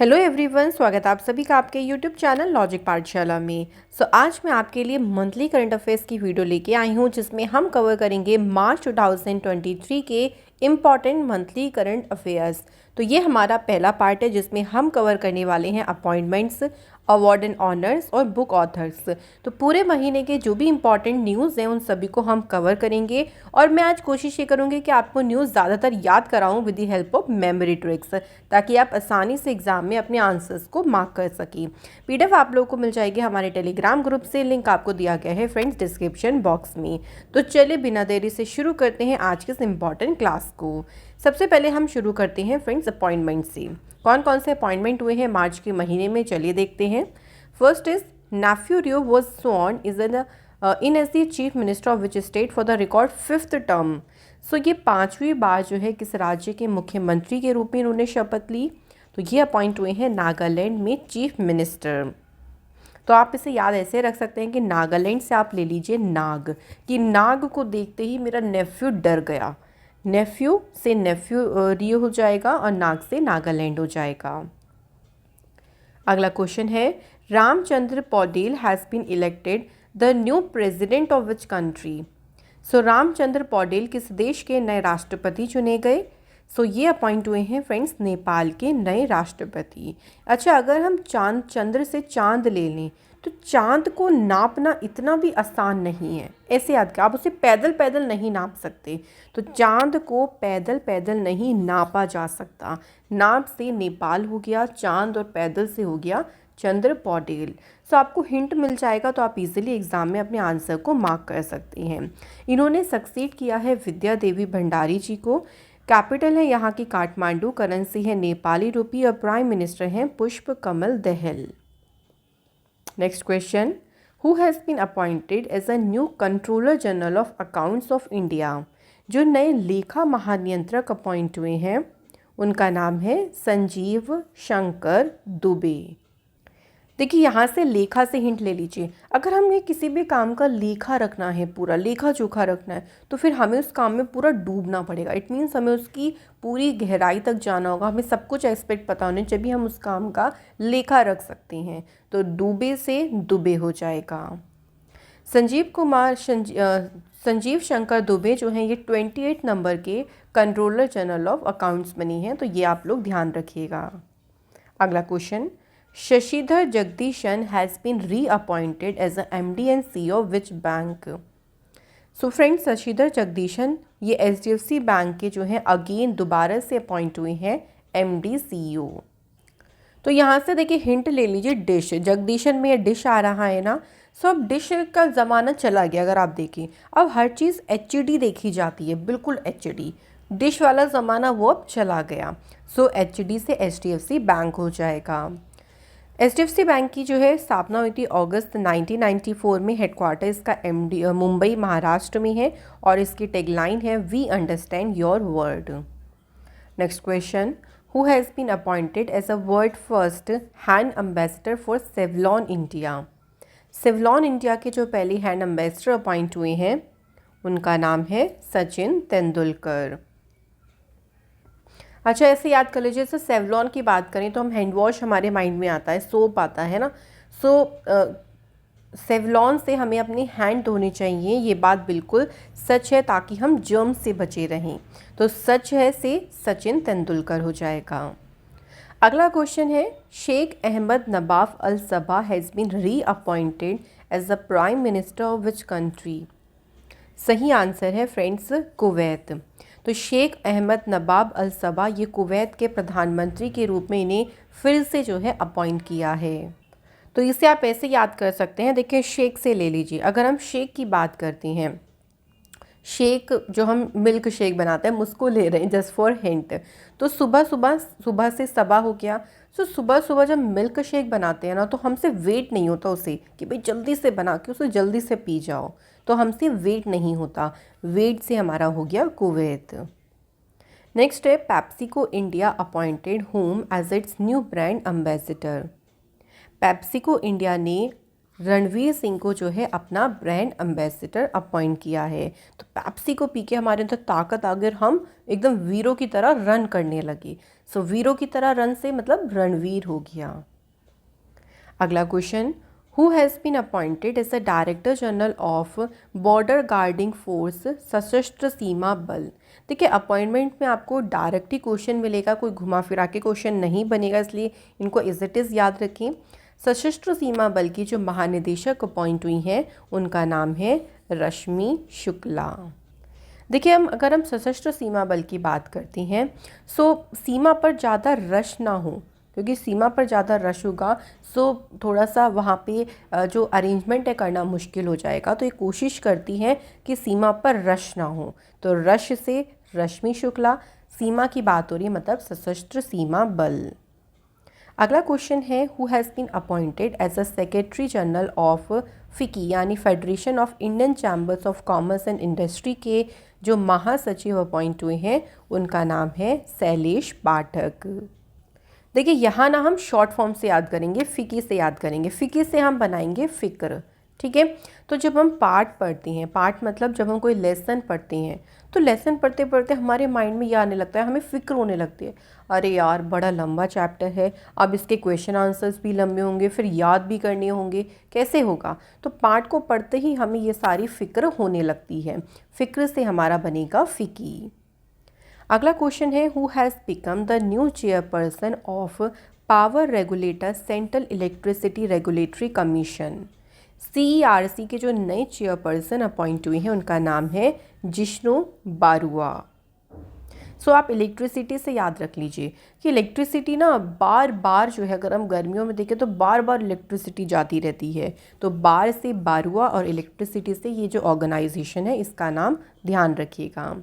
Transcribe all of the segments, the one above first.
Hello everyone, स्वागत है आप सभी का आपके यूट्यूब चैनल लॉजिक पाठशाला में। आज मैं आपके लिए मंथली करंट अफेयर्स की वीडियो लेके आई हूँ जिसमें हम कवर करेंगे मार्च 2023 के इम्पॉर्टेंट मंथली करंट अफेयर्स। तो ये हमारा पहला पार्ट है जिसमें हम कवर करने वाले हैं अपॉइंटमेंट्स, अवार्ड एंड ऑनर्स और बुक ऑथर्स। तो पूरे महीने के जो भी इंपॉर्टेंट न्यूज़ हैं उन सभी को हम कवर करेंगे और मैं आज कोशिश ये करूँगी कि आपको न्यूज़ ज़्यादातर याद कराऊँ with the help of memory tricks, ताकि आप आसानी से एग्जाम में अपने आंसर्स को मार्क कर सकें। पीडीएफ आप लोगों को मिल जाएगी हमारे टेलीग्राम ग्रुप से, लिंक आपको दिया गया है फ्रेंड्स डिस्क्रिप्शन बॉक्स में। तो चलिए बिना देरी से शुरू करते हैं आज के इस इम्पॉर्टेंट क्लास को। सबसे पहले हम शुरू करते हैं फ्रेंड्स अपॉइंटमेंट से। कौन कौन से अपॉइंटमेंट हुए हैं मार्च के महीने में, चलिए देखते हैं। First is Neiphiu Rio was sworn is in as the chief minister of which state for the record 5th term. सो ये 5वीं बार जो है किस राज्य के मुख्यमंत्री के रूप में इन्होंने शपथ ली। तो ये अपॉइंट हुए हैं नागालैंड में चीफ मिनिस्टर। तो आप इसे याद ऐसे रख सकते हैं कि नागालैंड से आप ले लीजिए नाग, कि नाग को देखते ही मेरा नेफ्यू डर गया। नेफ्यू से नेफ्यू रियो हो जाएगा और नाग से नागालैंड हो जाएगा। अगला क्वेश्चन है, Ramchandra Paudel has been elected the new president of which country. So Ramchandra Paudel किस देश के नए राष्ट्रपति चुने गए। सो ये अपॉइंट हुए हैं फ्रेंड्स नेपाल के नए राष्ट्रपति। अच्छा, अगर हम चांद चंद्र से चांद ले लें तो चांद को नापना इतना भी आसान नहीं है। ऐसे याद कर, आप उसे पैदल पैदल नहीं नाप सकते। तो चांद को पैदल पैदल नहीं नापा जा सकता। नाप से नेपाल हो गया चांद और पैदल से हो गया चंद्र पौडेल। सो आपको हिंट मिल जाएगा तो आप इजीली एग्जाम में अपने आंसर को मार्क कर सकते हैं। इन्होंने सक्सीड किया है विद्या देवी भंडारी जी को। कैपिटल है यहाँ की काठमांडू, करेंसी है नेपाली रुपी और प्राइम मिनिस्टर हैं Pushpa Kamal Dahal. Next question, who has been appointed as a new controller general of accounts of India. जो नए लेखा महानियंत्रक अपॉइंट हुए हैं उनका नाम है संजीव शंकर दुबे। देखिए, यहाँ से लेखा से हिंट ले लीजिए। अगर हमें किसी भी काम का लेखा रखना है, पूरा लेखा जोखा रखना है, तो फिर हमें उस काम में पूरा डूबना पड़ेगा। इट मीन्स हमें उसकी पूरी गहराई तक जाना होगा, हमें सब कुछ एस्पेक्ट पता होने जब भी हम उस काम का लेखा रख सकते हैं। तो डूबे से दुबे हो जाएगा। संजीव शंकर दुबे जो हैं ये 28 नंबर के कंट्रोलर जनरल ऑफ अकाउंट्स बनी हैं। तो ये आप लोग ध्यान रखिएगा। अगला question, Sashidhar Jagdishan has been reappointed as a MD and CEO of which bank. So friends, Sashidhar Jagdishan ये HDFC बैंक के जो हैं अगेन दोबारा से अपॉइंट हुए हैं MD CEO। तो यहाँ से देखिए हिंट ले लीजिए, डिश, जगदीशन में ये डिश आ रहा है ना। सो अब डिश का ज़माना चला गया। अगर आप देखें अब हर चीज़ HD देखी जाती है, बिल्कुल HD। डिश वाला ज़माना वो अब चला गया। सो HD से HDFC बैंक हो जाएगा। HDFC बैंक की जो है स्थापना हुई थी अगस्त 1994 में। हेडक्वार्टर इसका MD मुंबई महाराष्ट्र में है और इसकी टैगलाइन है we understand your word. Next question, who has been appointed as a world first hand ambassador for Savlon India. Savlon India के जो पहले हैंड एम्बेसडर अपॉइंट हुए हैं उनका नाम है सचिन तेंदुलकर। अच्छा, ऐसे याद कर लीजिए, जैसे सेवलॉन की बात करें तो हम हैंड वॉश हमारे माइंड में आता है, सोप आता है ना। सो सेवलॉन से हमें अपने हैंड धोने चाहिए, ये बात बिल्कुल सच है, ताकि हम जर्म से बचे रहें। तो सच है से सचिन तेंदुलकर हो जाएगा। अगला क्वेश्चन है, Sheikh Ahmad Nawaf Al Sabah has been reappointed as the prime minister of which country. सही आंसर है फ्रेंड्स कुवैत। तो शेख अहमद नवाब अल सबा ये कुवैत के प्रधानमंत्री के रूप में इन्हें फिर से जो है अपॉइंट किया है। तो इसे आप ऐसे याद कर सकते हैं। देखिए, शेक से ले लीजिए। अगर हम शेक की बात करते हैं, शेक जो हम मिल्क शेक बनाते हैं उसको ले रहे हैं जस्ट फॉर हिंट। तो सुबह से सबा हो गया। सो सुबह सुबह जब मिल्क शेक बनाते हैं ना तो हमसे वेट नहीं होता उसे कि भाई जल्दी से बना के उसे जल्दी से पी जाओ। तो हमसे वेट नहीं होता, वेट से हमारा हो गया कुवैत। नेक्स्ट है, PepsiCo India appointed whom as its new brand ambassador. PepsiCo India ने रणवीर सिंह को जो है अपना ब्रांड एम्बेसडर अपॉइंट किया है। तो पेप्सी को पी के हमारे अंदर ताकत आ गई और हम एकदम वीरों की तरह रन करने लगे। सो वीरों की तरह रन से मतलब रणवीर हो गया। अगला question, who has been appointed as the director general of border guarding force Sashastra Seema बल। देखिए अपॉइंटमेंट में आपको डायरेक्ट ही क्वेश्चन मिलेगा, कोई घुमा फिरा के क्वेश्चन नहीं बनेगा, इसलिए इनको एज इट इज़ याद रखें। सशस्त्र सीमा बल की जो महानिदेशक अपॉइंट हुई हैं उनका नाम है रश्मि शुक्ला। देखिए अगर हम सशस्त्र सीमा बल की बात करते हैं, सो सीमा पर ज़्यादा रश ना हो, क्योंकि सीमा पर ज़्यादा रश होगा सो थोड़ा सा वहाँ पे जो अरेंजमेंट है करना मुश्किल हो जाएगा। तो ये कोशिश करती हैं कि सीमा पर रश ना हो, तो रश से रश्मि शुक्ला, सीमा की बात हो रही है मतलब सशस्त्र सीमा बल। अगला क्वेश्चन है, who has been appointed as a secretary general of FICCI यानी federation of Indian chambers of commerce and industry के जो महासचिव अपॉइंट हुए हैं उनका नाम है शैलेश पाठक। देखिए यहाँ ना हम शॉर्ट फॉर्म से याद करेंगे, फ़िकी से याद करेंगे, फ़िकी से हम बनाएंगे फ़िक्र, ठीक है। तो जब हम पाठ पढ़ते हैं, पाठ मतलब जब हम कोई लेसन पढ़ते हैं, तो लेसन पढ़ते पढ़ते हमारे माइंड में ये आने लगता है, हमें फ़िक्र होने लगती है, अरे यार बड़ा लंबा चैप्टर है, अब इसके क्वेश्चन आंसर्स भी लंबे होंगे, फिर याद भी करने होंगे, कैसे होगा। तो पाठ को पढ़ते ही हमें ये सारी फ़िक्र होने लगती है, फ़िक्र से हमारा बनेगा फ़िकी। अगला क्वेश्चन है, who has become the new chairperson of power regulator central electricity regulatory commission. CERC के जो नए चेयरपर्सन अपॉइंट हुए हैं उनका नाम है जिष्णु बारुआ। सो आप इलेक्ट्रिसिटी से याद रख लीजिए कि इलेक्ट्रिसिटी ना बार बार जो है, अगर हम गर्मियों में देखें तो बार बार इलेक्ट्रिसिटी जाती रहती है। तो बार से बारुआ और इलेक्ट्रिसिटी से ये जो ऑर्गेनाइजेशन है इसका नाम ध्यान रखिएगा।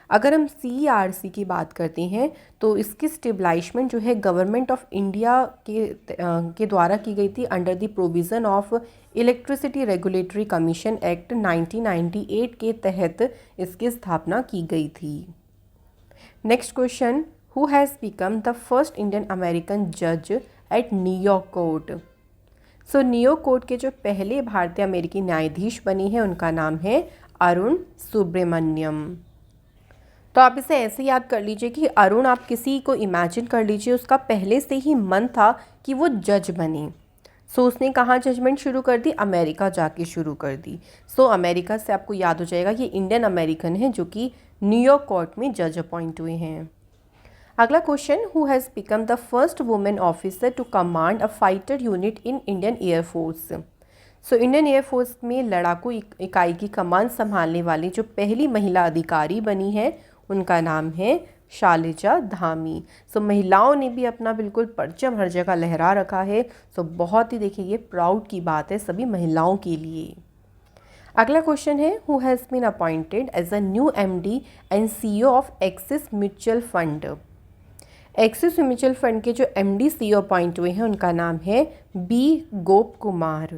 अगर हम CERC की बात करते हैं तो इसकी स्टेबलाइजमेंट जो है गवर्नमेंट ऑफ इंडिया के द्वारा की गई थी under the provision of electricity regulatory commission act 1998 के तहत इसकी स्थापना की गई थी। Next question, who has become the first Indian American जज at New York court. So New York court के जो पहले भारतीय अमेरिकी न्यायाधीश बने हैं उनका नाम है अरुण सुब्रमण्यम। तो आप इसे ऐसे याद कर लीजिए कि अरुण, आप किसी को इमेजिन कर लीजिए उसका पहले से ही मन था कि वो जज बने। सो उसने कहाँ जजमेंट शुरू कर दी, अमेरिका जाके शुरू कर दी। सो अमेरिका से आपको याद हो जाएगा ये इंडियन अमेरिकन है जो कि न्यूयॉर्क कोर्ट में जज अपॉइंट हुए हैं। अगला question, who has become the first women officer to command a fighter unit in Indian air force. So Indian air force में लड़ाकू इकाई की कमान संभालने वाली जो पहली महिला अधिकारी बनी है उनका नाम है शालिजा धामी। सो महिलाओं ने भी अपना बिल्कुल परचम हर जगह लहरा रखा है। सो बहुत ही देखिए ये प्राउड की बात है सभी महिलाओं के लिए। अगला क्वेश्चन है, who has been appointed as a new MD and CEO of Axis mutual fund. Axis mutual fund के जो MD CEO अपॉइंट हुए हैं उनका नाम है B गोप कुमार।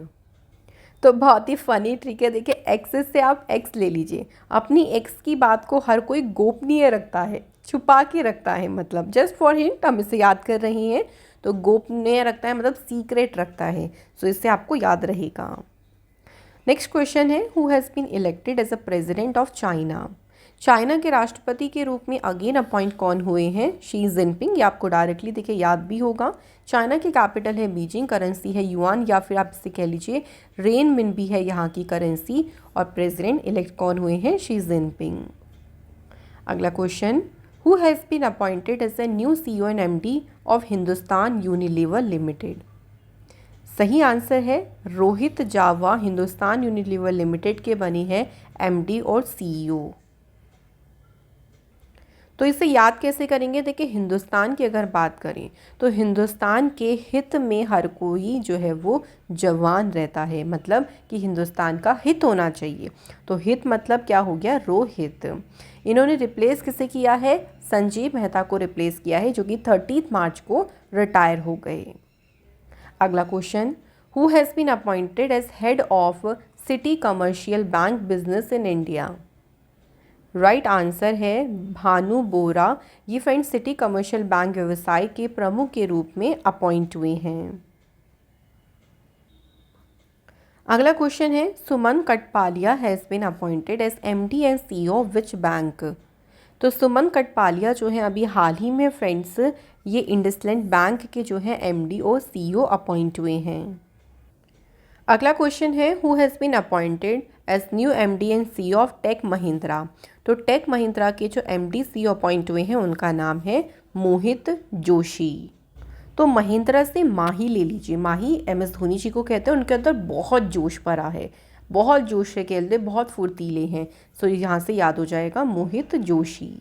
तो बहुत ही फ़नी ट्रिक है, देखिए एक्सेस से आप एक्स ले लीजिए, अपनी एक्स की बात को हर कोई गोपनीय रखता है, छुपा के रखता है, मतलब जस्ट फॉर हिंट हम इसे याद कर रहे हैं। तो गोपनीय रखता है मतलब सीक्रेट रखता है। सो इससे आपको याद रहेगा। नेक्स्ट क्वेश्चन है, who has been elected as a president of China. China के राष्ट्रपति के रूप में अगेन अपॉइंट कौन हुए हैं, शी जिनपिंग। ये आपको डायरेक्टली देखिए याद भी होगा। चाइना की कैपिटल है बीजिंग, करेंसी है युआन या फिर आप इसे कह लीजिए रेन मिन भी है यहाँ की करेंसी। और प्रेसिडेंट इलेक्ट कौन हुए हैं, शी जिनपिंग। अगला question, who has been appointed as a new CEO and MD of Hindustan Unilever limited. सही आंसर है रोहित जावा, हिंदुस्तान यूनिलीवर लिमिटेड के बने हैं MD और CEO। तो इसे याद कैसे करेंगे, देखिए हिंदुस्तान की अगर बात करें तो हिंदुस्तान के हित में हर कोई जो है वो जवान रहता है, मतलब कि हिंदुस्तान का हित होना चाहिए। तो हित मतलब क्या हो गया, रोहित। इन्होंने रिप्लेस किसे किया है, संजीव मेहता को रिप्लेस किया है जो कि 30 मार्च को रिटायर हो गए। अगला question, who has been appointed as head of Citi commercial bank business in India. Right answer है भानु बोरा। ये फ्रेंड सिटी कमर्शियल बैंक व्यवसाय के प्रमुख के रूप में अपॉइंट हुए हैं। अगला क्वेश्चन है, Suman Kathpalia has been appointed as MD and CEO of which bank. तो सुमन कटपालिया जो है अभी हाल ही में फ्रेंड्स ये इंडसलैंड बैंक के जो है एमडी और सीईओ अपॉइंट हुए हैं। अगला क्वेश्चन है, who has been appointed as new MD and CEO of Tech Mahindra. तो टेक महिंद्रा के जो एमडी सीईओ अपॉइंट हुए हैं उनका नाम है मोहित जोशी। तो महिंद्रा से माही ले लीजिए, माही एमएस धोनी जी को कहते हैं, उनके अंदर बहुत जोश भरा है, बहुत जोश से खेलते, बहुत फुर्तीले हैं। सो यहाँ से याद हो जाएगा मोहित जोशी।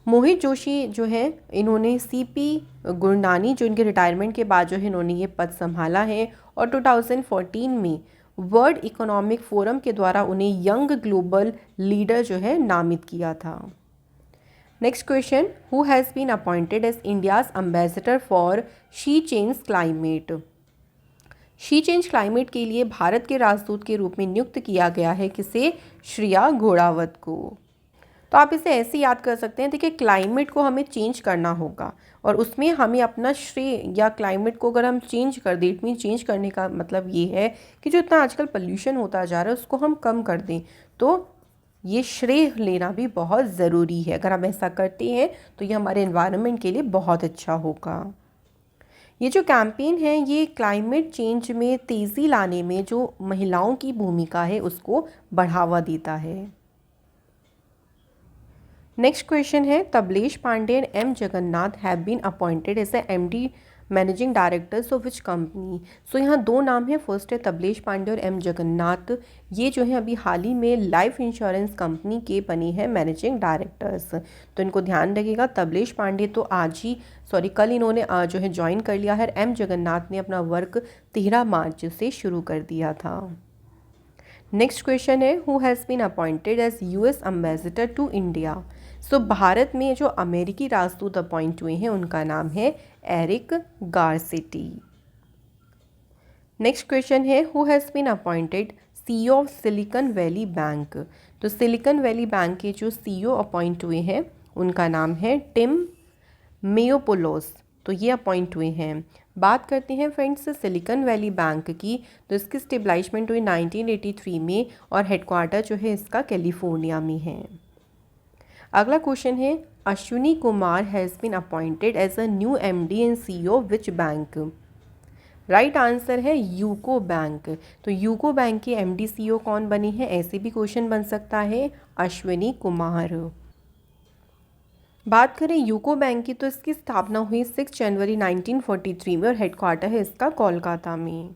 मोहित जोशी जो है इन्होंने सीपी गुरनानी जो इनके रिटायरमेंट के बाद जो है इन्होंने ये पद संभाला है और 2014 में वर्ल्ड इकोनॉमिक फोरम के द्वारा उन्हें यंग ग्लोबल लीडर जो है नामित किया था। Next question, who has been appointed as India's ambassador for she change climate. She change climate के लिए भारत के राजदूत के रूप में नियुक्त किया गया है किसे? श्रेया घोड़ावत को। तो आप इसे ऐसे याद कर सकते हैं, देखिए क्लाइमेट को हमें चेंज करना होगा और उसमें हमें अपना श्रेय या क्लाइमेट को अगर हम चेंज कर दें, इट मीन चेंज करने का मतलब ये है कि जो इतना आजकल पोल्यूशन होता जा रहा है उसको हम कम कर दें। तो ये श्रेय लेना भी बहुत ज़रूरी है। अगर हम ऐसा करते हैं तो ये हमारे एनवायरनमेंट के लिए बहुत अच्छा होगा। ये जो कैंपेन है ये क्लाइमेट चेंज में तेज़ी लाने में जो महिलाओं की भूमिका है उसको बढ़ावा देता है। नेक्स्ट क्वेश्चन है, Tablesh Pandey and M Jagannath have been appointed as a MD managing directors of which company. So यहाँ दो नाम है, फर्स्ट है तबलेश पांडे और एम जगन्नाथ। ये जो है अभी हाल ही में लाइफ इंश्योरेंस कंपनी के बने हैं मैनेजिंग डायरेक्टर्स। तो इनको ध्यान रखिएगा, तबलेश पांडे तो कल इन्होंने जो है ज्वाइन कर लिया है। एम जगन्नाथ ने अपना वर्क 13 मार्च से शुरू कर दिया था। नेक्स्ट क्वेश्चन है, who has been appointed as US ambassador to India. So Bharat में जो अमेरिकी राजदूत अपॉइंट हुए हैं उनका नाम है एरिक गारसेटी। नेक्स्ट क्वेश्चन है, who has been appointed CEO of Silicon Valley bank. तो सिलिकॉन वैली बैंक के जो सीईओ अपॉइंट हुए हैं उनका नाम है टिम मेयोपोलोस। तो ये अपॉइंट हुए हैं। बात करते हैं फ्रेंड्स सिलिकॉन वैली बैंक की, तो इसकी स्टेबलाइजमेंट हुई 1983 में और हेडक्वार्टर जो है इसका कैलिफोर्निया में है। अगला क्वेश्चन है, Ashwini Kumar has been appointed as a new MD and CEO which bank. Right answer है यूको बैंक। तो यूको बैंक के एमडी सीईओ कौन बने हैं, ऐसे भी क्वेश्चन बन सकता है, अश्विनी कुमार। बात करें यूको बैंक की तो इसकी स्थापना हुई 6 जनवरी 1943 में और हेडक्वार्टर है इसका कोलकाता में।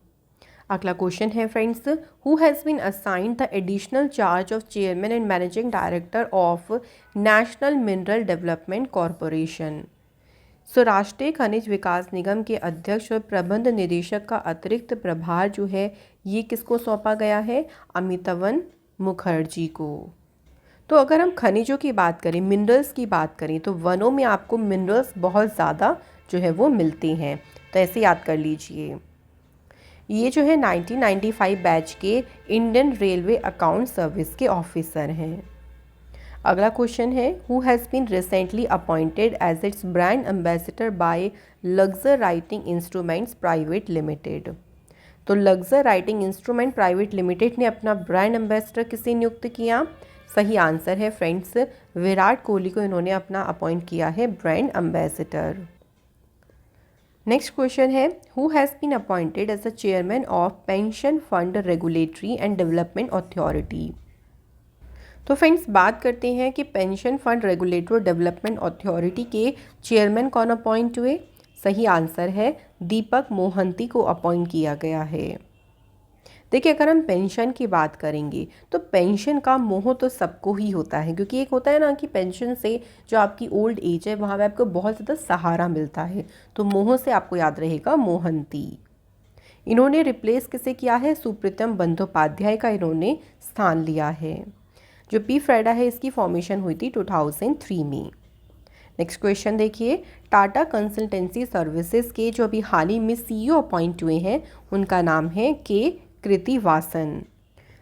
अगला क्वेश्चन है friends, who has been assigned the additional charge of chairman and managing director of national mineral development corporation. So राष्ट्रीय खनिज विकास निगम के अध्यक्ष और प्रबंध निदेशक का अतिरिक्त प्रभार जो है ये किसको सौंपा गया है? अमितावन मुखर्जी को। तो अगर हम खनिजों की बात करें, मिनरल्स की बात करें, तो वनों में आपको मिनरल्स बहुत ज़्यादा जो है वो मिलते हैं, तो ऐसे याद कर लीजिए। ये जो है 1995 बैच के इंडियन रेलवे अकाउंट सर्विस के ऑफिसर हैं। अगला क्वेश्चन है, who has been recently appointed as its brand ambassador by Luxor writing instruments private limited. तो Luxor writing instrument private limited ने अपना ब्रांड एम्बेसडर किसे नियुक्त किया? सही आंसर है फ्रेंड्स, विराट कोहली को इन्होंने अपना अपॉइंट किया है ब्रांड एम्बेसडर। नेक्स्ट क्वेश्चन है, who has been appointed as the chairman of pension fund regulatory and development authority. तो फ्रेंड्स बात करते हैं कि पेंशन फंड रेगुलेटरी और डेवलपमेंट अथॉरिटी के चेयरमैन कौन अपॉइंट हुए? सही आंसर है दीपक मोहंती को अपॉइंट किया गया है। देखिए अगर हम पेंशन की बात करेंगे तो पेंशन का मोह तो सबको ही होता है, क्योंकि एक होता है ना कि पेंशन से जो आपकी ओल्ड एज है वहाँ पे आपको बहुत ज़्यादा सहारा मिलता है, तो मोह से आपको याद रहेगा मोहंती। इन्होंने रिप्लेस किसे किया है? सुप्रीतम बंदोपाध्याय का इन्होंने स्थान लिया है। जो पी फ्रेडा है इसकी फॉर्मेशन हुई थी 2003 में। नेक्स्ट क्वेश्चन देखिए, टाटा कंसल्टेंसी सर्विसेज के जो अभी हाल ही में सीईओ अपॉइंट हुए हैं उनका नाम है के कृति वासन।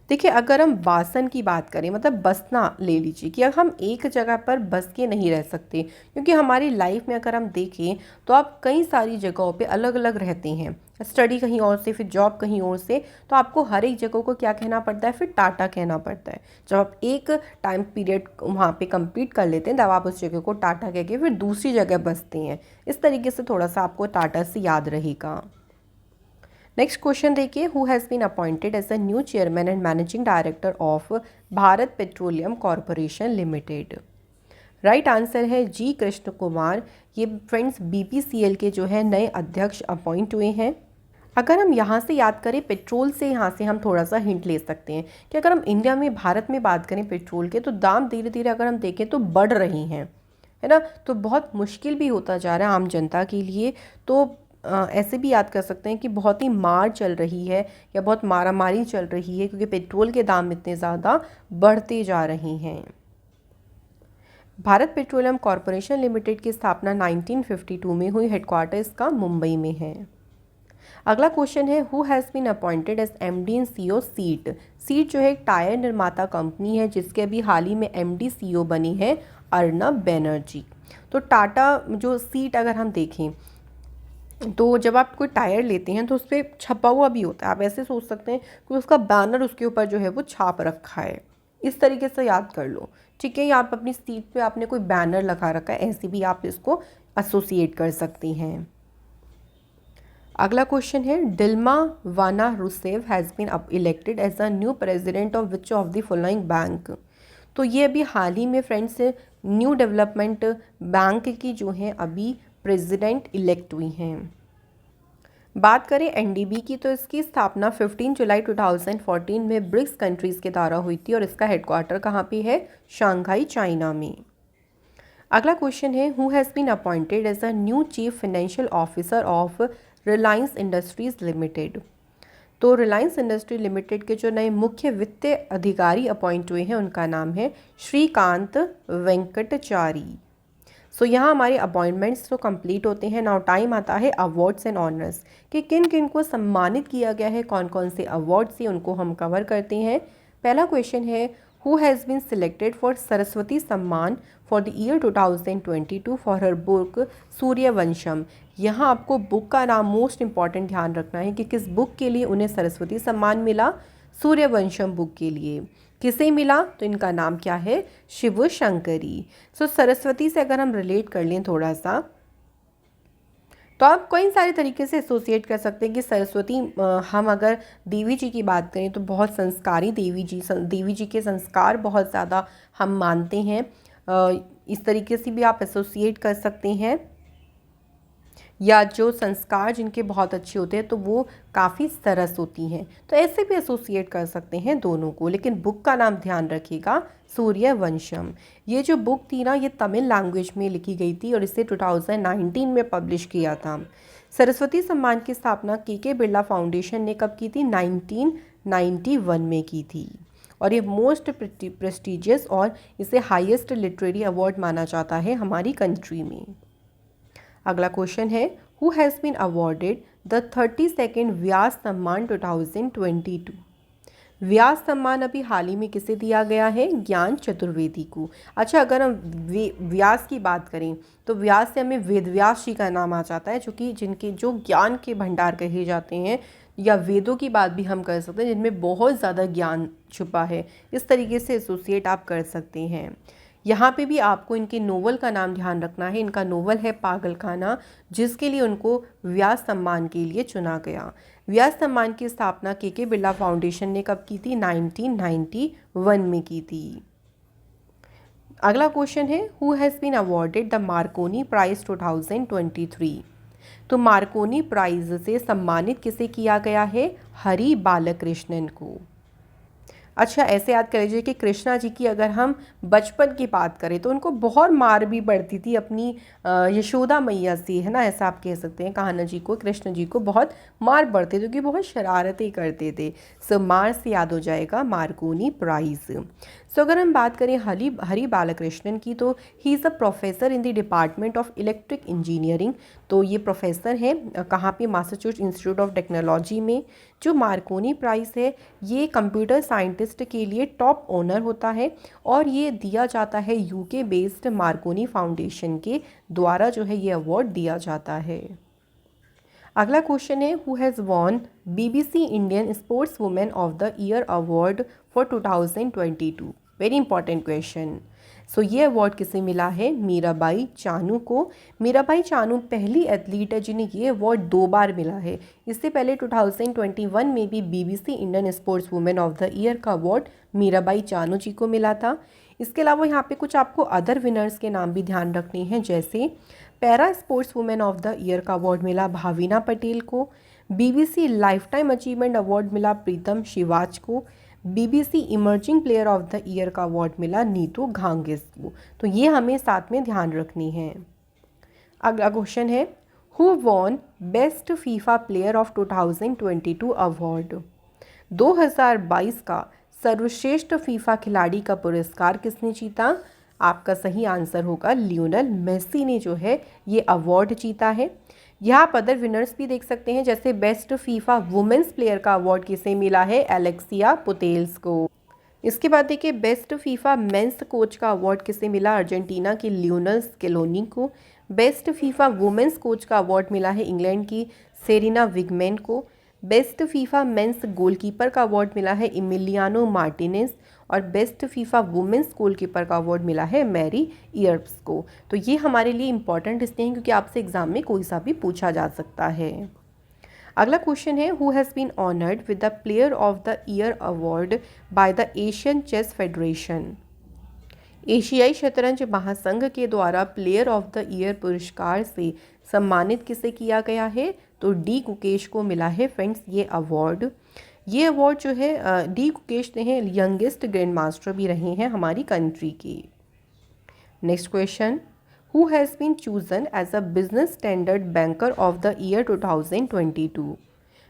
देखिए अगर हम वासन की बात करें, मतलब बसना ले लीजिए कि अब हम एक जगह पर बस के नहीं रह सकते, क्योंकि हमारी लाइफ में अगर हम देखें तो आप कई सारी जगहों पे अलग अलग रहते हैं। स्टडी कहीं और से, फिर जॉब कहीं और से, तो आपको हर एक जगह को क्या कहना पड़ता है, फिर टाटा कहना पड़ता है। जब आप एक टाइम पीरियड वहाँ पे कंप्लीट कर लेते हैं तब आप उस जगह को टाटा कह के फिर दूसरी जगह बसते हैं। इस तरीके से थोड़ा सा आपको टाटा से याद रहेगा। नेक्स्ट क्वेश्चन देखिए, who has been appointed as a new chairman and managing director of Bharat petroleum corporation limited. Right answer है जी कृष्ण कुमार। ये फ्रेंड्स बीपीसीएल के जो है नए अध्यक्ष अपॉइंट हुए हैं। अगर हम यहाँ से याद करें पेट्रोल से, यहाँ से हम थोड़ा सा हिंट ले सकते हैं कि अगर हम इंडिया में, भारत में बात करें पेट्रोल के, तो दाम धीरे धीरे अगर हम देखें तो बढ़ रही हैं, है ना। तो बहुत मुश्किल भी होता जा रहा है आम जनता के लिए। तो ऐसे भी याद कर सकते हैं कि बहुत ही मार चल रही है या बहुत मारामारी चल रही है, क्योंकि पेट्रोल के दाम इतने ज़्यादा बढ़ते जा रहे हैं। भारत पेट्रोलियम कॉरपोरेशन लिमिटेड की स्थापना 1952 में हुई, हेडक्वार्टर इसका मुंबई में है। अगला क्वेश्चन है, who has been appointed as MD and CEO seat. Seat जो है एक टायर निर्माता कंपनी है, जिसके अभी हाल ही में एमडी सीईओ बनी है अर्नब बैनर्जी। तो टाटा जो सीट अगर हम देखें तो जब आप कोई टायर लेते हैं तो उस पर छपा हुआ भी होता है, आप ऐसे सोच सकते हैं कि उसका बैनर उसके ऊपर जो है वो छाप रखा है। इस तरीके से याद कर लो, ठीक है। या आप अपनी सीट पे आपने कोई बैनर लगा रखा है, ऐसे भी आप इसको एसोसिएट कर सकती हैं। अगला क्वेश्चन है, Dilma Vana Rousseff has been elected as a new president of which of the following bank. तो ये अभी हाल ही में फ्रेंड्स न्यू डेवलपमेंट बैंक की जो है अभी प्रेसिडेंट इलेक्ट हुई हैं। बात करें एनडीबी की, तो इसकी स्थापना 15 जुलाई 2014 में ब्रिक्स कंट्रीज़ के द्वारा हुई थी और इसका हेडक्वार्टर कहाँ पे है, शंघाई चाइना में। अगला क्वेश्चन है, who has been appointed as a new chief financial officer of Reliance Industries limited. तो रिलायंस इंडस्ट्री लिमिटेड के जो नए मुख्य वित्तीय अधिकारी अपॉइंट हुए हैं उनका नाम है श्रीकांत वेंकटचारी। सो यहाँ हमारे अपॉइंटमेंट्स तो कंप्लीट होते हैं। नाउ टाइम आता है अवार्ड्स एंड ऑनर्स कि किन किन को सम्मानित किया गया है, कौन कौन से अवार्ड्स से, उनको हम कवर करते हैं। पहला क्वेश्चन है, who has been selected for Saraswati Samman for the year 2022 for her book Suryavansham. यहाँ आपको बुक का नाम मोस्ट इंपॉर्टेंट ध्यान रखना है कि किस बुक के लिए उन्हें सरस्वती सम्मान मिला, सूर्यवंशम बुक के लिए। किसे मिला, तो इनका नाम क्या है, शिव शंकरी। सो सरस्वती से अगर हम रिलेट कर लें थोड़ा सा, तो आप कई सारे तरीके से एसोसिएट कर सकते हैं कि सरस्वती, हम अगर देवी जी की बात करें तो बहुत संस्कारी देवी जी के संस्कार बहुत ज़्यादा हम मानते हैं। इस तरीके से भी आप एसोसिएट कर सकते हैं, या जो संस्कार जिनके बहुत अच्छे होते हैं तो वो काफ़ी सरस होती हैं, तो ऐसे भी एसोसिएट कर सकते हैं दोनों को। लेकिन बुक का नाम ध्यान रखिएगा, सूर्यवंशम। ये जो बुक थी ना, ये तमिल लैंग्वेज में लिखी गई थी और इसे 2019 में पब्लिश किया था। सरस्वती सम्मान की स्थापना के बिरला फाउंडेशन ने कब की थी, 1991 में की थी, और ये मोस्ट प्रेस्टिजियस और इसे हाईएस्ट लिटरेरी अवार्ड माना जाता है हमारी कंट्री में। अगला क्वेश्चन है, who has been awarded the 32nd Vyas Samman 2022। व्यास सम्मान अभी हाल ही में किसे दिया गया है, ज्ञान चतुर्वेदी को। अच्छा, अगर हम व्यास की बात करें तो व्यास से हमें वेद व्यास जी का नाम आ जाता है, जिनके जो ज्ञान के भंडार कहे जाते हैं, या वेदों की बात भी हम कर सकते हैं जिनमें बहुत ज़्यादा ज्ञान छुपा है। इस तरीके से एसोसिएट आप कर सकते हैं। यहाँ पे भी आपको इनके नोवेल का नाम ध्यान रखना है। इनका नोवेल है पागलखाना, जिसके लिए उनको व्यास सम्मान के लिए चुना गया। व्यास सम्मान की स्थापना के बिरला फाउंडेशन ने कब की थी, 1991 में की थी। अगला क्वेश्चन है, who has been awarded the Marconi prize 2023। तो मार्कोनी प्राइज़ से सम्मानित किसे किया गया है, हरि बालकृष्णन को। अच्छा, ऐसे याद कर लीजिए कि कृष्णा जी की अगर हम बचपन की बात करें तो उनको बहुत मार भी पड़ती थी अपनी यशोदा मैया से, है ना। ऐसा आप कह सकते हैं, कान्हा जी को, कृष्ण जी को बहुत मार पड़ती थी क्योंकि बहुत शरारतें करते थे। सो मार से याद हो जाएगा मार्कोनी प्राइज़। सो अगर हम बात करें हरि बालकृष्णन की, तो he is a professor in the department of electric engineering. तो ये प्रोफेसर हैं कहाँ पे, मैसाचुसेट्स इंस्टीट्यूट ऑफ टेक्नोलॉजी में। जो मार्कोनी प्राइज़ है ये कंप्यूटर साइंटिस्ट के लिए टॉप ऑनर होता है और ये दिया जाता है यूके बेस्ड मार्कोनी फाउंडेशन के द्वारा, जो है ये अवार्ड दिया जाता है। अगला क्वेश्चन है, who has won BBC Indian sports women of the year award for 2022। Very important question. So ये अवार्ड किसे मिला है? मीराबाई चानू को। मीराबाई चानू पहली एथलीट है जिन्हें ये अवार्ड 2 बार मिला है। इससे पहले 2021 में भी BBC Indian sports women of the year का अवार्ड मीराबाई चानू जी को मिला था। इसके अलावा यहाँ पे कुछ आपको अदर विनर्स के नाम भी ध्यान रखने हैं, जैसे para sports women of the year का अवार्ड मिला भाविना पटेल को। BBC life time achievement award मिला प्रीतम शिवाच को। BBC emerging player of the year का अवार्ड मिला नीतू घांगिस को। तो ये हमें साथ में ध्यान रखनी है। अगला क्वेश्चन है, who won best FIFA player of 2022 award. 2022 का सर्वश्रेष्ठ फीफा खिलाड़ी का पुरस्कार किसने जीता? आपका सही आंसर होगा लियोनेल मेसी ने जो है ये अवार्ड जीता है। यहाँ आप अदर विनर्स भी देख सकते हैं, जैसे बेस्ट फीफा वुमेन्स प्लेयर का अवार्ड किसे मिला है? एलेक्सिया पुतेल्स को। इसके बाद देखिए बेस्ट फीफा मेंस कोच का अवार्ड किसे मिला? अर्जेंटीना की लियोनेल स्केलोनी को। बेस्ट फीफा वुमेन्स कोच का अवार्ड मिला है इंग्लैंड की सेरिना विगमेन को। बेस्ट फीफा मेंस गोलकीपर का अवार्ड मिला है इमिलियानो मार्टिनेज। और बेस्ट फीफा वुमेन्स गोलकीपर का अवार्ड मिला है मैरी इयर्प्स को। तो ये हमारे लिए इंपॉर्टेंट इसलिए हैं क्योंकि आपसे एग्जाम में कोई सा भी पूछा जा सकता है। अगला क्वेश्चन है, who has been honoured with the player of the year award by the Asian chess federation. एशियाई शतरंज महासंघ के द्वारा प्लेयर ऑफ द ईयर पुरस्कार से सम्मानित किसे किया गया है? तो डी गुकेश को मिला है फ्रेंड्स ये अवार्ड। ये अवार्ड जो है डी गुकेश ने हैं यंगेस्ट ग्रैंड मास्टर भी रहे हैं हमारी कंट्री के। Next question, who has been chosen as a Business Standard banker of the year 2022।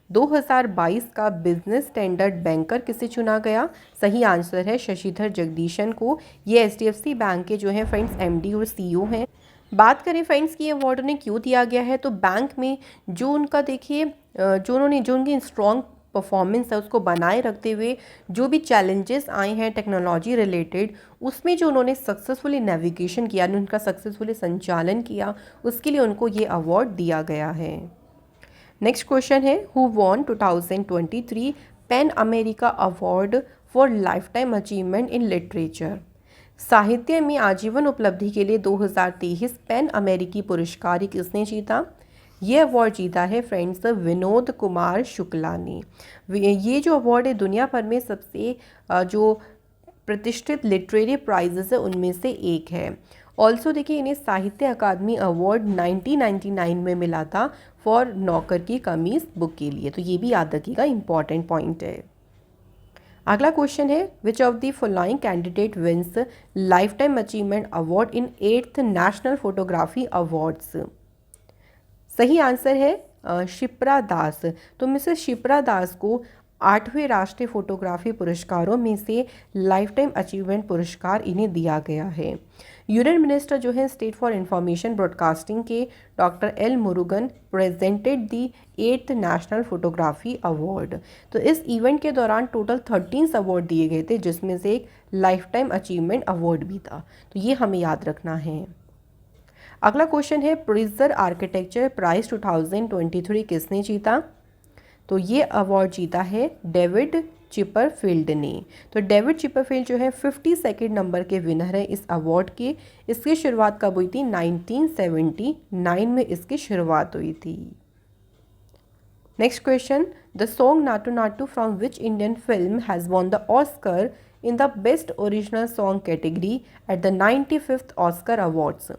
2022 का बिजनेस स्टैंडर्ड बैंकर किसे चुना गया? सही आंसर है शशिधर जगदीशन को। ये HDFC बैंक के जो है फ्रेंड्स MD और CEO हैं। बात करें फ्रेंड्स कि ये अवार्ड उन्हें क्यों दिया गया है, तो बैंक में जो उनका देखिए जो उनकी स्ट्रॉन्ग परफॉर्मेंस है उसको बनाए रखते हुए जो भी चैलेंजेस आए हैं टेक्नोलॉजी रिलेटेड, उसमें जो उन्होंने सक्सेसफुली नेविगेशन किया, उनका सक्सेसफुली संचालन किया, उसके लिए उनको ये अवार्ड दिया गया है। नेक्स्ट क्वेश्चन है, who won 2023 pan America award for life time achievement in literature. साहित्य में आजीवन उपलब्धि के लिए 2023 पैन अमेरिकी पुरस्कार किसने जीता? ये अवार्ड जीता है फ्रेंड्स विनोद कुमार शुक्ला ने। ये जो अवार्ड है दुनिया भर में सबसे जो प्रतिष्ठित लिटरेरी प्राइजेस है उनमें से एक है। ऑल्सो देखिए इन्हें साहित्य अकादमी अवार्ड 1999 में मिला था फॉर नौकर की कमीज बुक के लिए। तो ये भी याद रखिएगा, इंपॉर्टेंट पॉइंट है। अगला क्वेश्चन है, which of the following candidate wins lifetime achievement award in 8th national photography awards. सही आंसर है शिप्रा दास। तो मिसेस शिप्रा दास को 8वें राष्ट्रीय फोटोग्राफी पुरस्कारों में से लाइफ टाइम अचीवमेंट पुरस्कार इन्हें दिया गया है। यूनियन मिनिस्टर जो है स्टेट फॉर इंफॉर्मेशन ब्रॉडकास्टिंग के डॉक्टर एल मुरुगन प्रेजेंटेड दी 8th नेशनल फोटोग्राफी अवार्ड। तो इस इवेंट के दौरान टोटल 13 अवार्ड दिए गए थे, जिसमें से एक लाइफ टाइम अचीवमेंट अवार्ड भी था। तो ये हमें याद रखना है। अगला क्वेश्चन है, प्रिजर आर्किटेक्चर प्राइज 2023 किसने जीता? तो ये अवार्ड जीता है डेविड चिपरफील्ड ने। तो डेविड चिपरफील्ड जो है 52nd नंबर के विनर है इस अवार्ड के। इसकी शुरुआत कब हुई थी? 1979 में इसकी शुरुआत हुई थी। Next question, the song Naatu Naatu from which Indian film has won the Oscar in the best original song category at the 95th Oscar awards.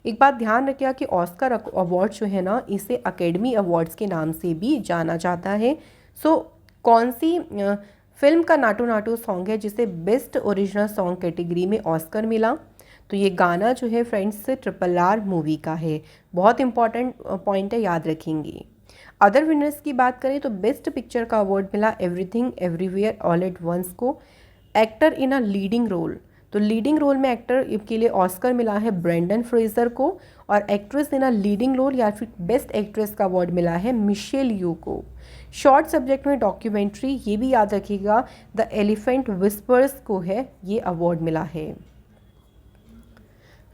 एक बात ध्यान रखिएगा कि ऑस्कर अवार्ड जो है ना, इसे अकेडमी अवार्ड्स के नाम से भी जाना जाता है। सो कौन सी फिल्म का नाटू नाटू सॉन्ग है जिसे बेस्ट ओरिजिनल सॉन्ग कैटेगरी में ऑस्कर मिला? तो ये गाना जो है फ्रेंड्स RRR मूवी का है। बहुत इंपॉर्टेंट पॉइंट है, याद रखेंगे। अदर विनर्स की बात करें तो बेस्ट पिक्चर का अवार्ड मिला everything everywhere all at once को। Actor in a leading role, तो लीडिंग रोल में एक्टर के लिए ऑस्कर मिला है ब्रेंडन फ्रेजर को। और actress in a leading role या फिर बेस्ट एक्ट्रेस का अवार्ड मिला है मिशेल यू को। शॉर्ट सब्जेक्ट में डॉक्यूमेंट्री, ये भी याद रखिएगा, द एलिफेंट विस्पर्स को है ये अवार्ड मिला है।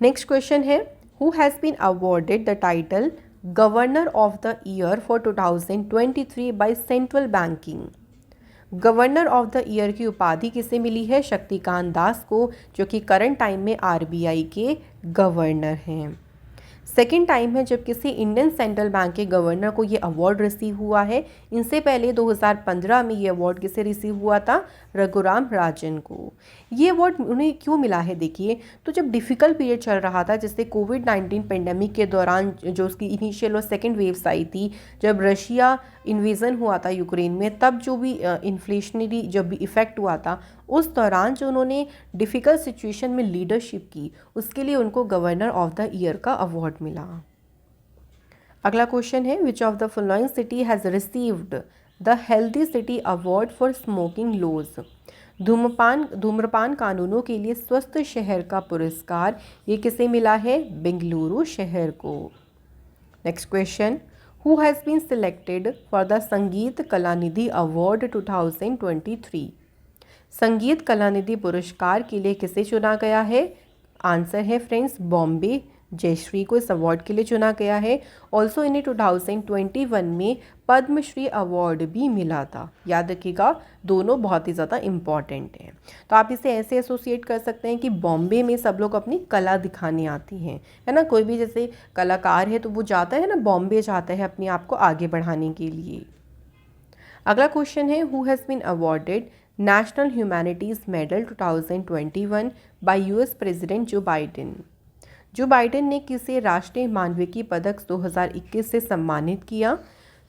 नेक्स्ट क्वेश्चन है, who has been awarded the title governor of the year for 2023 by central banking. Governor of the year की उपाधि किसे मिली है? शक्तिकांत दास को, जो कि करंट टाइम में आरबीआई के गवर्नर हैं। सेकेंड टाइम है जब किसी इंडियन सेंट्रल बैंक के गवर्नर को ये अवार्ड रिसीव हुआ है। इनसे पहले 2015 में ये अवार्ड किसे रिसीव हुआ था? रघुराम राजन को। ये अवार्ड उन्हें क्यों मिला है? देखिए, तो जब डिफ़िकल्ट पीरियड चल रहा था, जैसे कोविड-19 पेंडेमिक के दौरान जो उसकी इनिशियल और सेकेंड वेव्स आई थी, जब रशिया इन्वेजन हुआ था यूक्रेन में, तब जो भी इन्फ्लेशनरी जब भी इफ़ेक्ट हुआ था, उस दौरान जो उन्होंने डिफ़िकल्ट सिचुएशन में लीडरशिप की, उसके लिए उनको गवर्नर ऑफ द ईयर का अवार्ड मिला। अगला क्वेश्चन है, which of the following city has received the healthy city award for smoking laws. धूम्रपान कानूनों के लिए स्वस्थ शहर का पुरस्कार ये किसे मिला है? बेंगलुरु शहर को। Next question, who has been selected for the Sangita Kalanidhi award 2023। संगीत कलानिधि पुरस्कार के लिए किसे चुना गया है? आंसर है फ्रेंड्स, बॉम्बे जयश्री को इस अवार्ड के लिए चुना गया है। ऑल्सो इन्हें 2021 में पद्मश्री अवार्ड भी मिला था। याद रखिएगा, दोनों बहुत ही ज़्यादा इम्पॉर्टेंट हैं। तो आप इसे ऐसे एसोसिएट कर सकते हैं कि बॉम्बे में सब लोग अपनी कला दिखाने आती हैं, है ना। कोई भी जैसे कलाकार है तो वो जाता है ना, बॉम्बे जाता है अपने आप को आगे बढ़ाने के लिए। अगला क्वेश्चन है, who has been awarded national humanities medal 2021 by US president Joe Biden. Joe Biden ने किसे राष्ट्रीय मानविकी पदक 2021 से सम्मानित किया?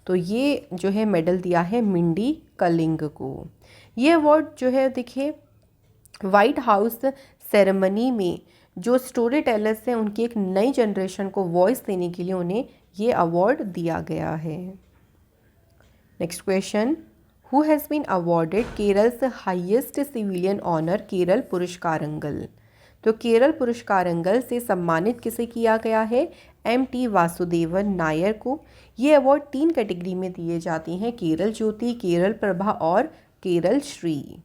तो ये जो है मेडल दिया है मिंडी कलिंग को। ये अवार्ड जो है देखिए, वाइट हाउस सेरेमनी में जो स्टोरी टेलर्स हैं उनकी एक नई जनरेशन को वॉइस देने के लिए उन्हें ये अवार्ड दिया गया है। Next question, who has been awarded Kerala's highest civilian honour Kerala Puraskarangal. तो केरल पुरस्कारंगल से सम्मानित किसे किया गया है? एम.टी. वासुदेवन नायर को। ये अवार्ड 3 कैटेगरी में दिए जाते हैं, केरल ज्योति, केरल प्रभा और केरल श्री।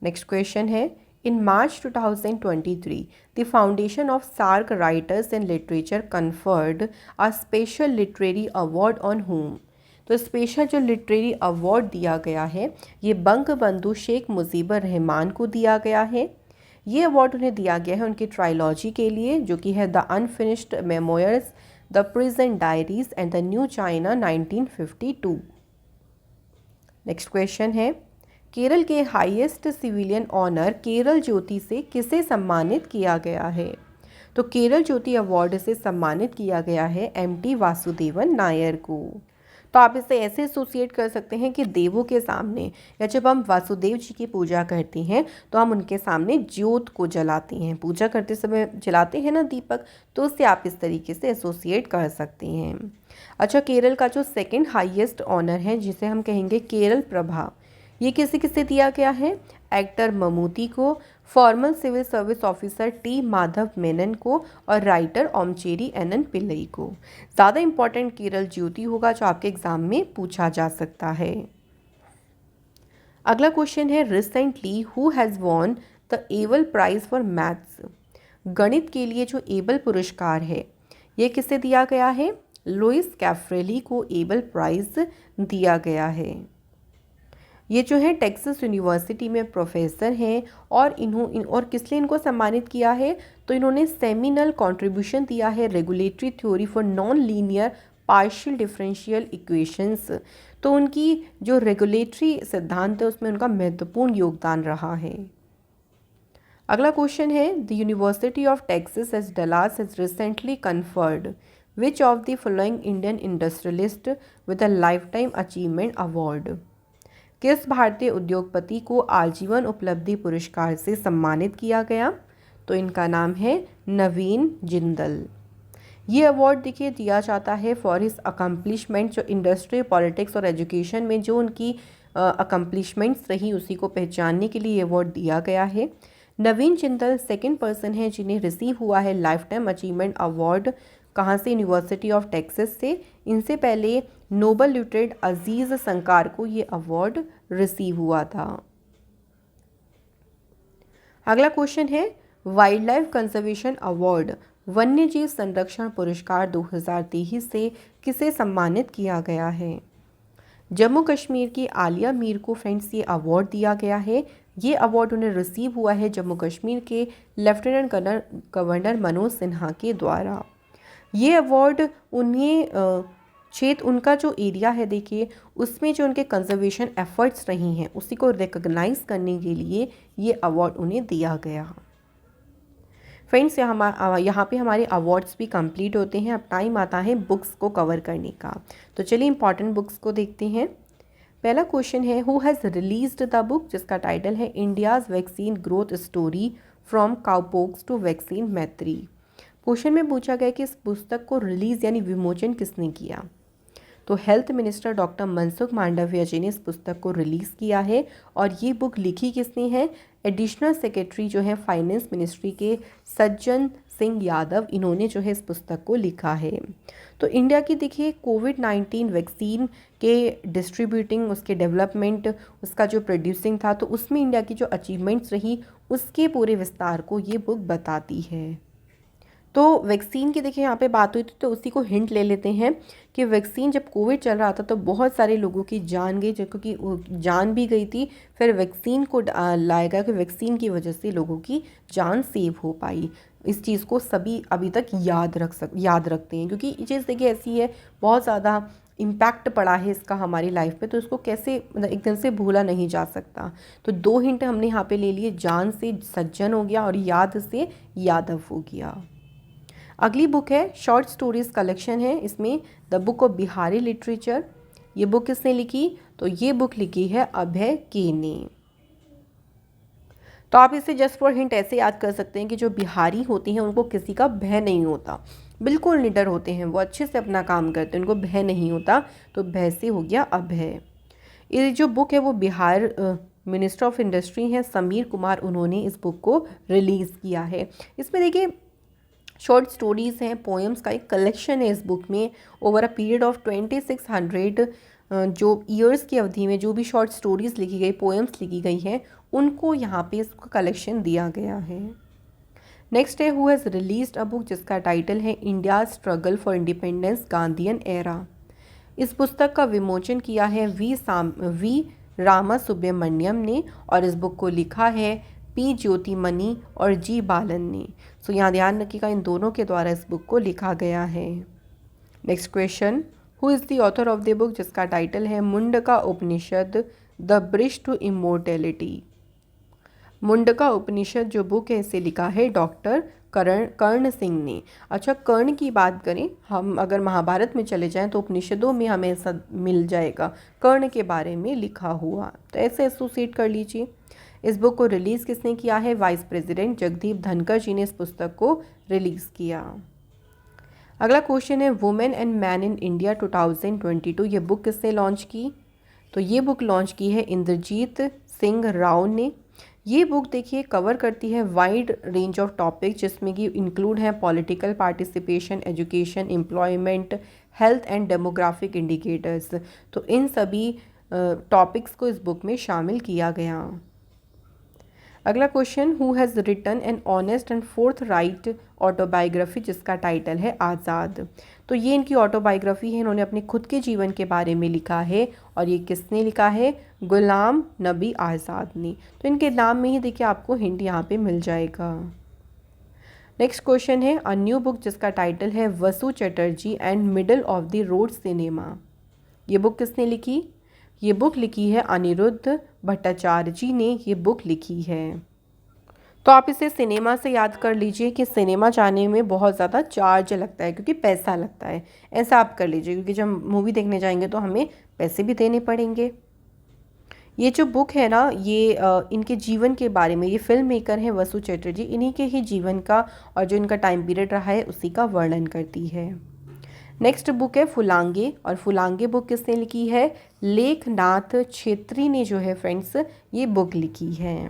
नेक्स्ट क्वेश्चन है, in March 2023 the foundation of SAARC writers and literature conferred a special literary award on whom. तो स्पेशल जो लिटरेरी अवार्ड दिया गया है ये बंगबंधु शेख मुजीबर रहमान को दिया गया है। ये अवार्ड उन्हें दिया गया है उनकी ट्रायलॉजी के लिए, जो कि है the unfinished memoirs, the prison diaries and the new China 1952। Next question है, केरल के हाईएस्ट सिविलियन ऑनर केरल ज्योति से किसे सम्मानित किया गया है? तो केरल ज्योति अवार्ड से सम्मानित किया गया है एम.टी. वासुदेवन नायर को। तो आप इसे ऐसे एसोसिएट कर सकते हैं कि देवों के सामने, या जब हम वासुदेव जी की पूजा करते हैं तो हम उनके सामने ज्योत को जलाते हैं, पूजा करते समय जलाते हैं ना दीपक, तो उससे आप इस तरीके से एसोसिएट कर सकते हैं। अच्छा, केरल का जो सेकंड हाईएस्ट ऑनर है जिसे हम कहेंगे केरल प्रभा, ये किसे किसे दिया गया है? एक्टर ममूटी को, formal civil service officer T Madhava Menon को और राइटर ओमचेरी एनन पिल्लई को। ज़्यादा इंपॉर्टेंट केरल ज्योति होगा जो आपके एग्जाम में पूछा जा सकता है। अगला क्वेश्चन है, recently who has won the Abel prize for maths. गणित के लिए जो एबल पुरस्कार है ये किसे दिया गया है? लुइस कैफ्रेली को एबल प्राइज दिया गया है। ये जो है टेक्सास यूनिवर्सिटी में प्रोफेसर हैं और और किस लिए इनको सम्मानित किया है? तो इन्होंने सेमिनल कंट्रीब्यूशन दिया है regulatory theory for non linear partial differential equations. तो उनकी जो रेगुलेटरी सिद्धांत है उसमें उनका महत्वपूर्ण योगदान रहा है। अगला क्वेश्चन है, the university of Texas at Dallas has recently conferred which of the following Indian industrialist with a lifetime achievement award. किस भारतीय उद्योगपति को आजीवन उपलब्धि पुरस्कार से सम्मानित किया गया? तो इनका नाम है नवीन जिंदल। ये अवार्ड देखिए दिया जाता है फॉर हिज अकम्पलिशमेंट, जो इंडस्ट्री, पॉलिटिक्स और एजुकेशन में जो उनकी अकम्पलिशमेंट्स रही उसी को पहचानने के लिए ये अवार्ड दिया गया है। नवीन जिंदल सेकंड पर्सन है जिन्हें रिसीव हुआ है लाइफ टाइम अचीवमेंट अवार्ड। कहाँ से? यूनिवर्सिटी ऑफ टेक्सास से। इनसे पहले नोबल लिटरेट अजीज संकार को ये अवार्ड रिसीव हुआ था। अगला क्वेश्चन है, वाइल्ड लाइफ कंजर्वेशन अवार्ड वन्यजीव संरक्षण पुरस्कार 2023 से किसे सम्मानित किया गया है? जम्मू कश्मीर की आलिया मीर को फ्रेंड्स ये अवार्ड दिया गया है। ये अवार्ड उन्हें रिसीव हुआ है जम्मू कश्मीर के लेफ्टिनेंट गवर्नर मनोज सिन्हा के द्वारा। ये अवार्ड उन्हें क्षेत्र उनका जो एरिया है देखिए उसमें जो उनके कंजर्वेशन एफर्ट्स रही हैं उसी को रिकॉग्नाइज करने के लिए ये अवार्ड उन्हें दिया गया। फ्रेंड्स यहाँ पे हमारे अवार्ड्स भी कंप्लीट होते हैं। अब टाइम आता है बुक्स को कवर करने का। तो चलिए इंपॉर्टेंट बुक्स को देखते हैं। पहला क्वेश्चन है who has released the book, जिसका टाइटल है India's vaccine growth story from cowpox to vaccine Maitri. Question में पूछा गया कि इस पुस्तक को रिलीज़ यानी विमोचन किसने किया। तो health minister doctor Mansukh Mandaviya ji ने इस पुस्तक को रिलीज़ किया है। और ये बुक लिखी किसने है? एडिशनल सेक्रेटरी जो है फाइनेंस मिनिस्ट्री के सज्जन सिंह यादव, इन्होंने जो है इस पुस्तक को लिखा है। तो इंडिया की देखिए कोविड-19 वैक्सीन के डिस्ट्रीब्यूटिंग, उसके डेवलपमेंट, उसका जो प्रोड्यूसिंग था, तो उसमें इंडिया की जो अचीवमेंट्स रही उसके पूरे विस्तार को ये बुक बताती है। तो वैक्सीन की देखिए यहाँ पे बात हुई थी तो उसी को हिंट ले लेते हैं कि वैक्सीन जब कोविड चल रहा था तो बहुत सारे लोगों की जान गई, क्योंकि जान भी गई थी। फिर वैक्सीन को लाया गया कि वैक्सीन की वजह से लोगों की जान सेव हो पाई। इस चीज़ को सभी अभी तक याद रखते हैं, क्योंकि ये चीज़ देखिए ऐसी है, बहुत ज़्यादा इम्पैक्ट पड़ा है इसका हमारी लाइफ पे, तो इसको कैसे मतलब एकदम से भूला नहीं जा सकता। तो 2 हिंट हमने यहाँ पे ले लिए, जान से सज्जन हो गया और याद से यादव हो गया। अगली बुक है शॉर्ट स्टोरीज कलेक्शन है, इसमें the book of Bihari literature. ये बुक किसने लिखी? तो ये बुक लिखी है अभय के ने। तो आप इसे जस्ट फॉर हिंट ऐसे याद कर सकते हैं कि जो बिहारी होते हैं उनको किसी का भय नहीं होता, बिल्कुल निडर होते हैं, वो अच्छे से अपना काम करते हैं, उनको भय नहीं होता। तो भय से हो गया अभय। ये जो बुक है वो बिहार मिनिस्टर ऑफ इंडस्ट्री हैं समीर कुमार, उन्होंने इस बुक को रिलीज़ किया है। इसमें देखिए शॉर्ट स्टोरीज़ हैं, पोएम्स का एक कलेक्शन है इस बुक में। ओवर अ पीरियड ऑफ 2600 जो ईयर्स की अवधि में जो भी शॉर्ट स्टोरीज़ लिखी गई, पोएम्स लिखी गई हैं, उनको यहाँ पे इसका कलेक्शन दिया गया है। नेक्स्ट है who has released a book, जिसका टाइटल है India struggle for independence Gandhian era. इस पुस्तक का विमोचन किया है वी रामा सुब्रमण्यम ने, और इस बुक को लिखा है पी ज्योतिमणि और जी बालन ने। सो यहाँ ध्यान रखिएगा, इन दोनों के द्वारा इस बुक को लिखा गया है। Next question who is the author of the book, जिसका टाइटल है Mundaka Upanishad the bridge to immortality. Mundaka Upanishad जो बुक है इसे लिखा है डॉक्टर कर्ण सिंह ने। अच्छा, कर्ण की बात करें, हम अगर महाभारत में चले जाएं तो उपनिषदों में हमें ऐसा मिल जाएगा कर्ण के बारे में लिखा हुआ, तो ऐसे एसोसिएट कर लीजिए। इस बुक को रिलीज़ किसने किया है? वाइस प्रेसिडेंट जगदीप धनखड़ जी ने इस पुस्तक को रिलीज़ किया। अगला क्वेश्चन है women and man in India 2022। ये बुक किसने लॉन्च की? तो ये बुक लॉन्च की है इंद्रजीत सिंह राव ने। ये बुक देखिए कवर करती है वाइड रेंज ऑफ टॉपिक, जिसमें कि इंक्लूड है political participation, education, employment, health and demographic indicators. तो इन सभी टॉपिक्स को इस बुक में शामिल किया गया। अगला question who has written an honest and forthright autobiography, जिसका टाइटल है आज़ाद। तो ये इनकी ऑटोबायोग्राफी है, इन्होंने अपने खुद के जीवन के बारे में लिखा है, और ये किसने लिखा है? गुलाम नबी आज़ाद ने। तो इनके नाम में ही देखिए आपको हिंट यहाँ पे मिल जाएगा। नेक्स्ट क्वेश्चन है अ न्यू बुक, जिसका टाइटल है Vasu Chatterjee and middle of the road cinema. ये बुक किसने लिखी? ये बुक लिखी है अनिरुद्ध भट्टाचार्य जी ने ये बुक लिखी है। तो आप इसे सिनेमा से याद कर लीजिए कि सिनेमा जाने में बहुत ज़्यादा चार्ज लगता है, क्योंकि पैसा लगता है, ऐसा आप कर लीजिए, क्योंकि जब मूवी देखने जाएंगे तो हमें पैसे भी देने पड़ेंगे। ये जो बुक है ना, ये इनके जीवन के बारे में, ये फिल्म मेकर हैं वसु चटर्जी, इन्हीं के ही जीवन का और जो इनका टाइम पीरियड रहा है उसी का वर्णन करती है। नेक्स्ट बुक है फुलांगे, और फुलांगे बुक किसने लिखी है? लेखनाथ छेत्री ने जो है फ्रेंड्स ये बुक लिखी है।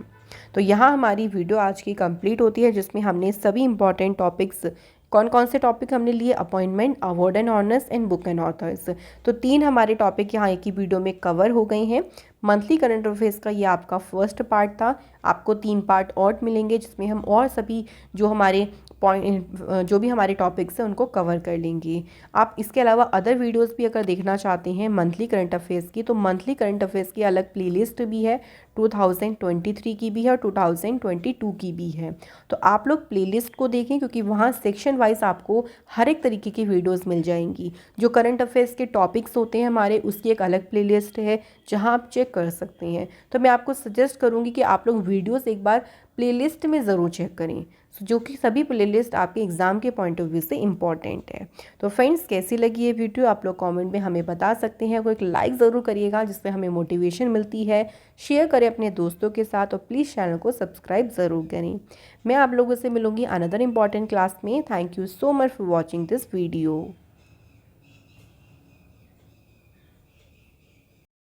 तो यहाँ हमारी वीडियो आज की कंप्लीट होती है, जिसमें हमने सभी इंपॉर्टेंट टॉपिक्स, कौन कौन से टॉपिक हमने लिए? Appointment, award and honours and book and authors. तो 3 हमारे टॉपिक यहाँ एक ही वीडियो में कवर हो गए हैं। मंथली करंट अफेयर्स का ये आपका फर्स्ट पार्ट था। आपको 3 पार्ट और मिलेंगे, जिसमें हम और सभी जो हमारे पॉइंट जो भी हमारे टॉपिक्स हैं उनको कवर कर लेंगे। आप इसके अलावा अदर वीडियोस भी अगर देखना चाहते हैं मंथली करंट अफेयर्स की, तो मंथली करंट अफेयर्स की अलग प्लेलिस्ट भी है, 2023 की भी है और 2022 की भी है। तो आप लोग प्लेलिस्ट को देखें, क्योंकि वहाँ सेक्शन वाइज आपको हर एक तरीके की वीडियोस मिल जाएंगी। जो करंट अफेयर्स के टॉपिक्स होते हैं हमारे, उसकी एक अलग प्लेलिस्ट है जहाँ आप चेक कर सकते हैं। तो मैं आपको सजेस्ट करूँगी कि आप लोग वीडियोस एक बार प्लेलिस्ट में ज़रूर चेक करें, जो कि सभी प्लेलिस्ट आपके एग्ज़ाम के पॉइंट ऑफ व्यू से इम्पॉर्टेंट है। तो फ्रेंड्स, कैसी लगी ये वीडियो आप लोग कमेंट में हमें बता सकते हैं। कोई एक लाइक ज़रूर करिएगा जिससे हमें मोटिवेशन मिलती है। शेयर करें अपने दोस्तों के साथ और प्लीज़ चैनल को सब्सक्राइब ज़रूर करें। मैं आप लोगों से मिलूंगी अनदर इम्पॉर्टेंट क्लास में। Thank you so much for watching this video.